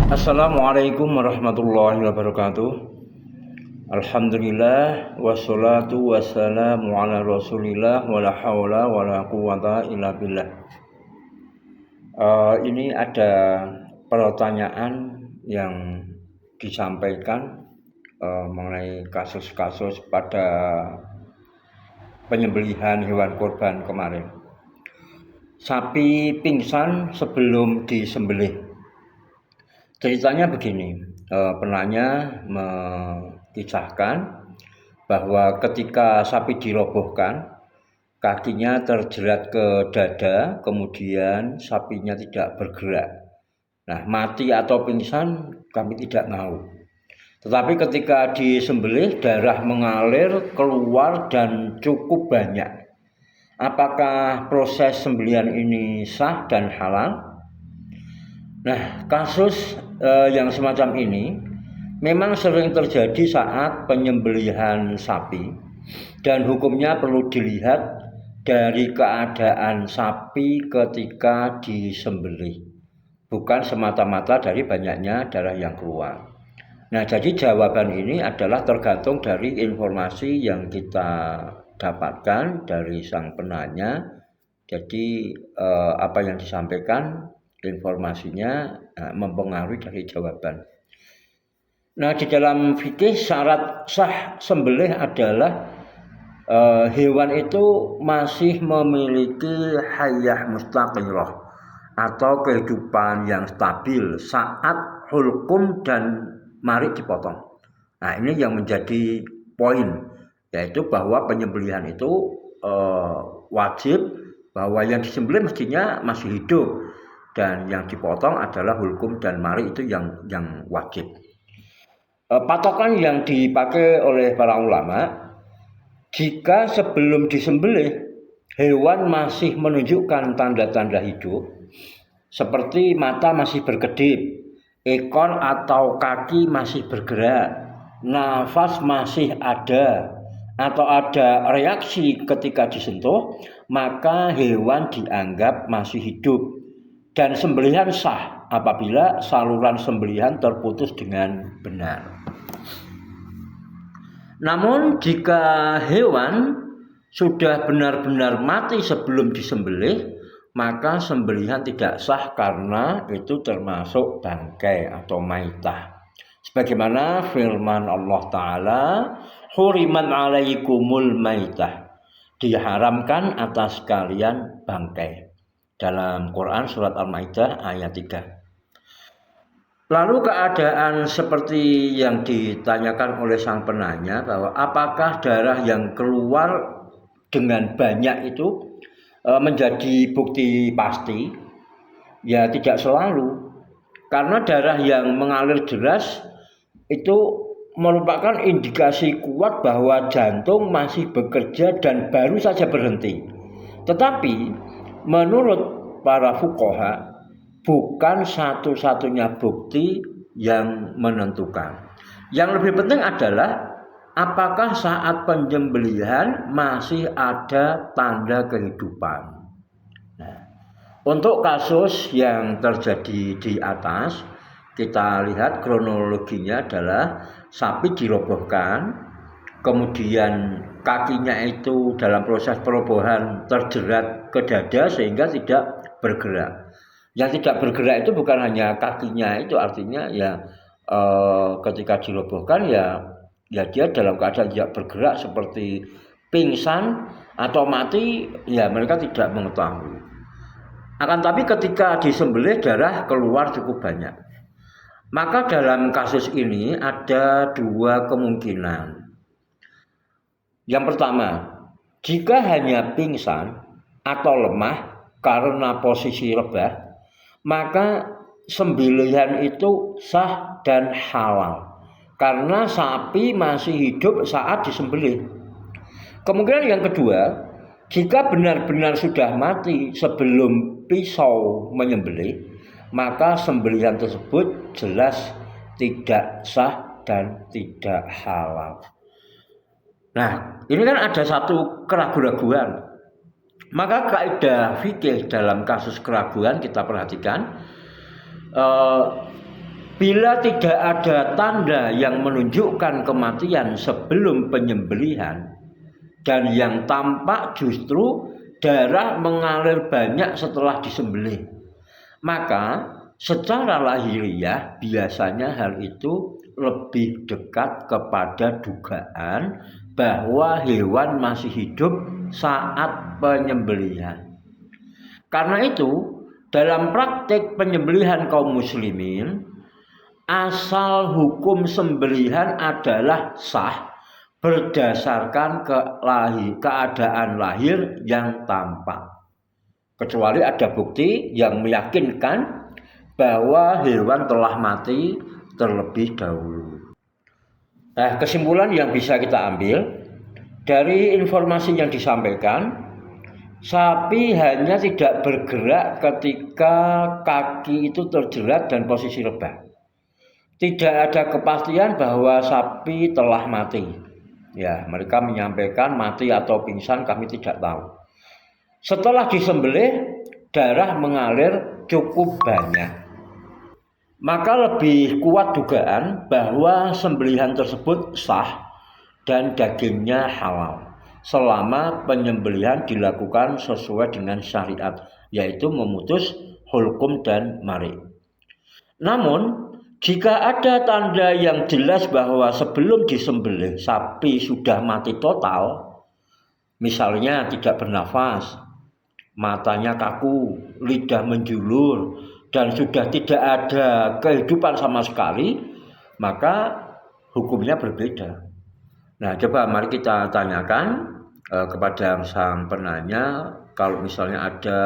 Assalamualaikum warahmatullahi wabarakatuh. Alhamdulillah wassalatu wassalamu ala Rasulillah wala haula wala quwata illa billah. Ini ada pertanyaan yang disampaikan mengenai kasus-kasus pada penyembelihan hewan kurban kemarin. Sapi pingsan sebelum disembelih. Ceritanya begini, penanya mengisahkan bahwa ketika sapi dirobohkan, kakinya terjerat ke dada, kemudian sapinya tidak bergerak. Nah, mati atau pingsan kami tidak tahu. Tetapi ketika disembelih, darah mengalir keluar dan cukup banyak. Apakah proses sembelihan ini sah dan halal? Nah, kasus yang semacam ini memang sering terjadi saat penyembelihan sapi, dan hukumnya perlu dilihat dari keadaan sapi ketika disembelih, bukan semata-mata dari banyaknya darah yang keluar. Nah, jadi jawaban ini adalah tergantung dari informasi yang kita dapatkan dari sang penanya. Jadi apa yang disampaikan informasinya mempengaruhi dari jawaban. Nah, di dalam fikih syarat sah sembelih adalah hewan itu masih memiliki hayah mustaqirah atau kehidupan yang stabil saat hulqum dan mari dipotong. Nah, ini yang menjadi poin, yaitu bahwa penyembelihan itu wajib, bahwa yang disembelih mestinya masih hidup, dan yang dipotong adalah hulkum dan mari itu yang wajib. Patokan yang dipakai oleh para ulama, jika sebelum disembelih hewan masih menunjukkan tanda-tanda hidup seperti mata masih berkedip, ekor atau kaki masih bergerak, nafas masih ada, atau ada reaksi ketika disentuh, maka hewan dianggap masih hidup. Dan sembelihan sah apabila saluran sembelihan terputus dengan benar. Namun jika hewan sudah benar-benar mati sebelum disembelih, maka sembelihan tidak sah karena itu termasuk bangkai atau maitah. Sebagaimana firman Allah Ta'ala, huriman alaikumul maitah, diharamkan atas kalian bangkai, dalam Quran surat Al-Maidah ayat 3. Lalu keadaan seperti yang ditanyakan oleh sang penanya, bahwa apakah darah yang keluar dengan banyak itu menjadi bukti pasti? Ya, tidak selalu. Karena darah yang mengalir deras itu merupakan indikasi kuat bahwa jantung masih bekerja dan baru saja berhenti. Tetapi menurut para fuqaha, bukan satu-satunya bukti yang menentukan. Yang lebih penting adalah apakah saat penyembelihan masih ada tanda kehidupan. Nah, untuk kasus yang terjadi di atas, kita lihat kronologinya adalah sapi dirobohkan, kemudian kakinya itu dalam proses perobohan terjerat ke dada sehingga tidak bergerak. Yang tidak bergerak itu bukan hanya kakinya itu, artinya ya ketika dirobohkan ya dia dalam keadaan tidak bergerak seperti pingsan atau mati, ya mereka tidak mengetahui. Akan tapi ketika disembelih darah keluar cukup banyak. Maka dalam kasus ini ada dua kemungkinan. Yang pertama, jika hanya pingsan atau lemah karena posisi rebah, maka sembelihan itu sah dan halal karena sapi masih hidup saat disembelih. Kemungkinan yang kedua, jika benar-benar sudah mati sebelum pisau menyembelih, maka sembelihan tersebut jelas tidak sah dan tidak halal. Nah, ini kan ada satu keraguan-raguan. Maka kaidah fikih dalam kasus keraguan kita perhatikan, Bila tidak ada tanda yang menunjukkan kematian sebelum penyembelihan dan yang tampak justru darah mengalir banyak setelah disembelih, maka secara lahiriah biasanya hal itu lebih dekat kepada dugaan bahwa hewan masih hidup saat penyembelihan. Karena itu, dalam praktik penyembelihan kaum muslimin, asal hukum sembelihan adalah sah berdasarkan keadaan lahir yang tampak. Kecuali ada bukti yang meyakinkan bahwa hewan telah mati terlebih dahulu. Nah, kesimpulan yang bisa kita ambil dari informasi yang disampaikan, sapi hanya tidak bergerak ketika kaki itu terjerat dan posisi rebah. Tidak ada kepastian bahwa sapi telah mati. Ya, mereka menyampaikan mati atau pingsan, kami tidak tahu. Setelah disembelih, darah mengalir cukup banyak. Maka lebih kuat dugaan bahwa sembelihan tersebut sah dan dagingnya halal selama penyembelihan dilakukan sesuai dengan syariat, yaitu memutus hulqum dan mari. Namun, jika ada tanda yang jelas bahwa sebelum disembelih sapi sudah mati total, misalnya tidak bernafas, matanya kaku, lidah menjulur, dan sudah tidak ada kehidupan sama sekali, maka hukumnya berbeda. Nah, coba mari kita tanyakan kepada sang penanya kalau misalnya ada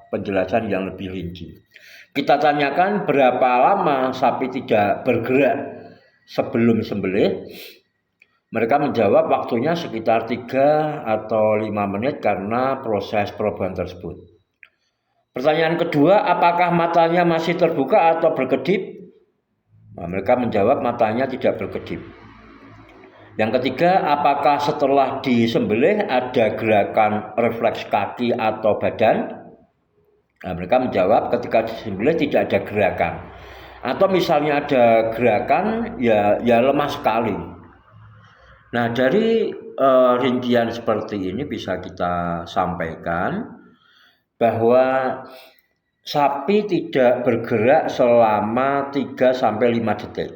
penjelasan yang lebih rinci. Kita tanyakan berapa lama sapi tidak bergerak sebelum sembelih. Mereka menjawab waktunya sekitar 3 atau 5 menit karena proses perubahan tersebut. Pertanyaan kedua, apakah matanya masih terbuka atau berkedip? Nah, mereka menjawab matanya tidak berkedip. Yang ketiga, apakah setelah disembelih ada gerakan refleks kaki atau badan? Nah, mereka menjawab ketika disembelih tidak ada gerakan. Atau misalnya ada gerakan ya lemah sekali. Nah, dari rincian seperti ini bisa kita sampaikan bahwa sapi tidak bergerak selama 3 sampai 5 detik.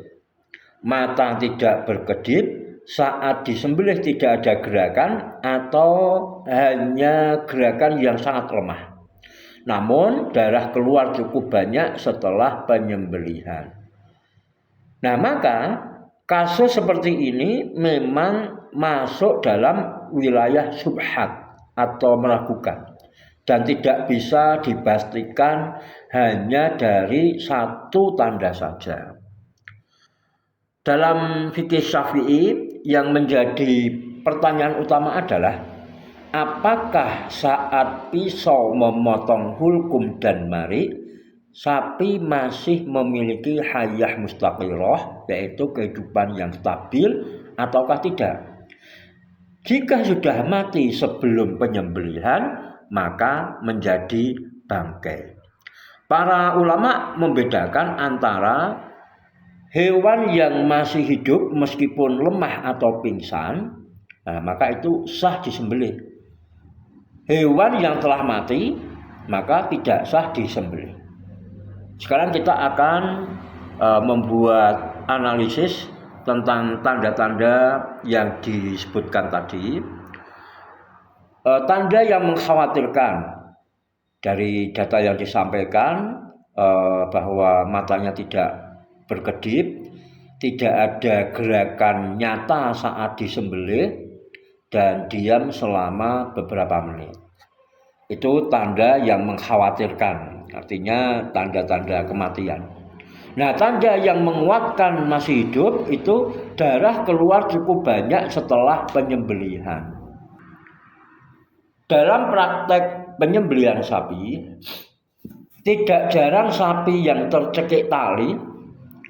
Mata tidak berkedip, saat disembelih tidak ada gerakan atau hanya gerakan yang sangat lemah. Namun darah keluar cukup banyak setelah penyembelihan. Nah, maka kasus seperti ini memang masuk dalam wilayah syubhat atau meragukan dan tidak bisa dipastikan hanya dari satu tanda saja. Dalam fikih Syafi'i yang menjadi pertanyaan utama adalah apakah saat pisau memotong hulqum dan mari, sapi masih memiliki hayah mustaqirah, yaitu kehidupan yang stabil, ataukah tidak? Jika sudah mati sebelum penyembelihan, maka menjadi bangkai. Para ulama membedakan antara hewan yang masih hidup meskipun lemah atau pingsan, nah, maka itu sah disembelih. Hewan yang telah mati maka tidak sah disembelih. Sekarang kita akan membuat analisis tentang tanda-tanda yang disebutkan tadi. Tanda yang mengkhawatirkan dari data yang disampaikan bahwa matanya tidak berkedip, tidak ada gerakan nyata saat disembelih, dan diam selama beberapa menit. Itu tanda yang mengkhawatirkan, artinya tanda-tanda kematian. Nah, tanda yang menguatkan masih hidup itu darah keluar cukup banyak setelah penyembelihan. Dalam praktek penyembelihan sapi, tidak jarang sapi yang tercekik tali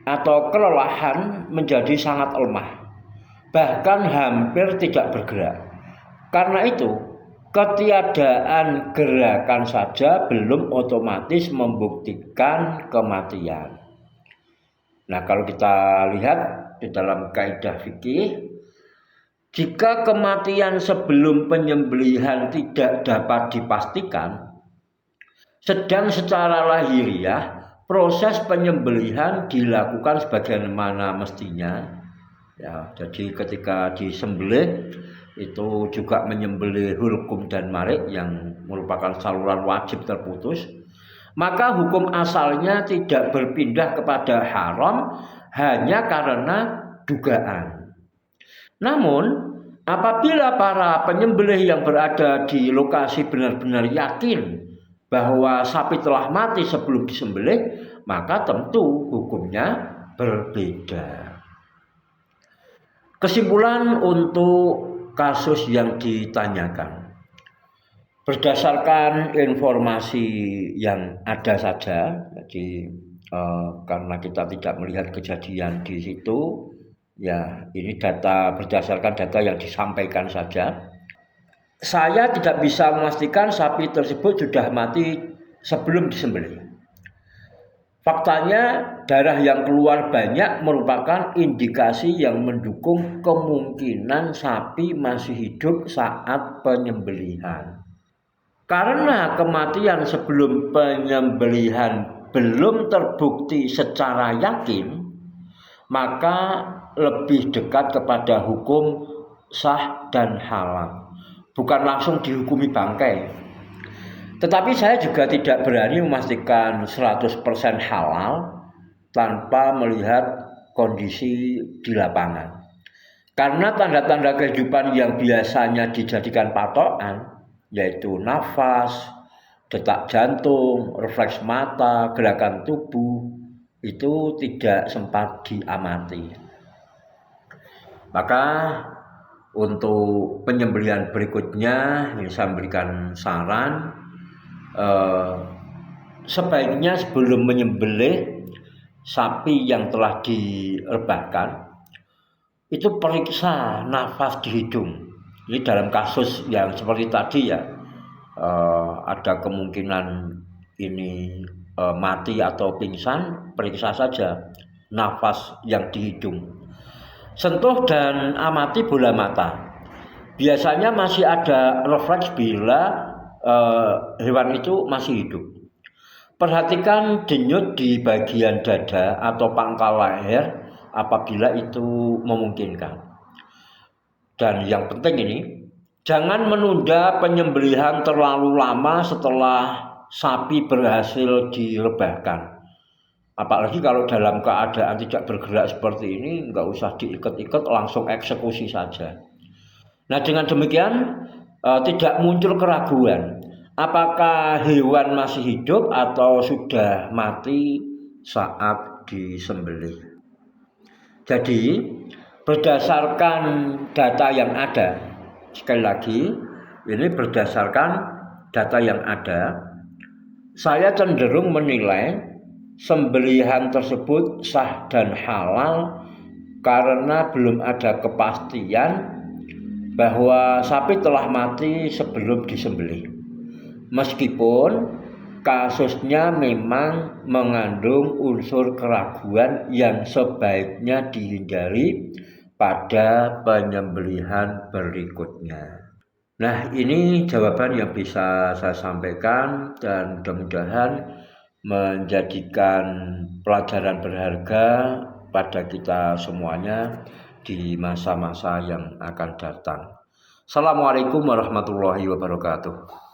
atau kelelahan menjadi sangat lemah, bahkan hampir tidak bergerak. Karena itu, ketiadaan gerakan saja belum otomatis membuktikan kematian. Nah, kalau kita lihat di dalam kaidah fikih, jika kematian sebelum penyembelihan tidak dapat dipastikan, sedang secara lahiriah proses penyembelihan dilakukan sebagaimana mestinya. Ya, jadi ketika disembelih itu juga menyembelih hulkum dan marik yang merupakan saluran wajib terputus, maka hukum asalnya tidak berpindah kepada haram hanya karena dugaan. Namun, apabila para penyembelih yang berada di lokasi benar-benar yakin bahwa sapi telah mati sebelum disembelih, maka tentu hukumnya berbeda. Kesimpulan untuk kasus yang ditanyakan. Berdasarkan informasi yang ada saja, jadi karena kita tidak melihat kejadian di situ, ya ini berdasarkan data yang disampaikan saja. Saya tidak bisa memastikan sapi tersebut sudah mati sebelum disembelih. Faktanya, darah yang keluar banyak merupakan indikasi yang mendukung kemungkinan sapi masih hidup saat penyembelihan. Karena kematian sebelum penyembelihan belum terbukti secara yakin, maka lebih dekat kepada hukum sah dan halal, bukan langsung dihukumi bangkai. Tetapi saya juga tidak berani memastikan 100% halal tanpa melihat kondisi di lapangan. Karena tanda-tanda kehidupan yang biasanya dijadikan patokan, yaitu nafas, detak jantung, refleks mata, gerakan tubuh, itu tidak sempat diamati. Maka untuk penyembelihan berikutnya, ini saya memberikan saran, sebaiknya sebelum menyembelih sapi yang telah direbahkan, itu periksa nafas di hidung. Ini dalam kasus yang seperti tadi ya, ada kemungkinan ini mati atau pingsan, periksa saja nafas yang di hidung. Sentuh dan amati bola mata. Biasanya masih ada refleks bila hewan itu masih hidup. Perhatikan denyut di bagian dada atau pangkal leher apabila itu memungkinkan. Dan yang penting ini, jangan menunda penyembelihan terlalu lama setelah sapi berhasil direbahkan. Apalagi kalau dalam keadaan tidak bergerak seperti ini, nggak usah diikat-ikat, langsung eksekusi saja. Nah, dengan demikian tidak muncul keraguan apakah hewan masih hidup atau sudah mati saat disembelih. Jadi berdasarkan data yang ada, sekali lagi ini berdasarkan data yang ada, saya cenderung menilai sembelihan tersebut sah dan halal karena belum ada kepastian bahwa sapi telah mati sebelum disembelih. Meskipun kasusnya memang mengandung unsur keraguan yang sebaiknya dihindari pada penyembelihan berikutnya. Nah, ini jawaban yang bisa saya sampaikan dan mudah-mudahan menjadikan pelajaran berharga pada kita semuanya di masa-masa yang akan datang. Assalamualaikum warahmatullahi wabarakatuh.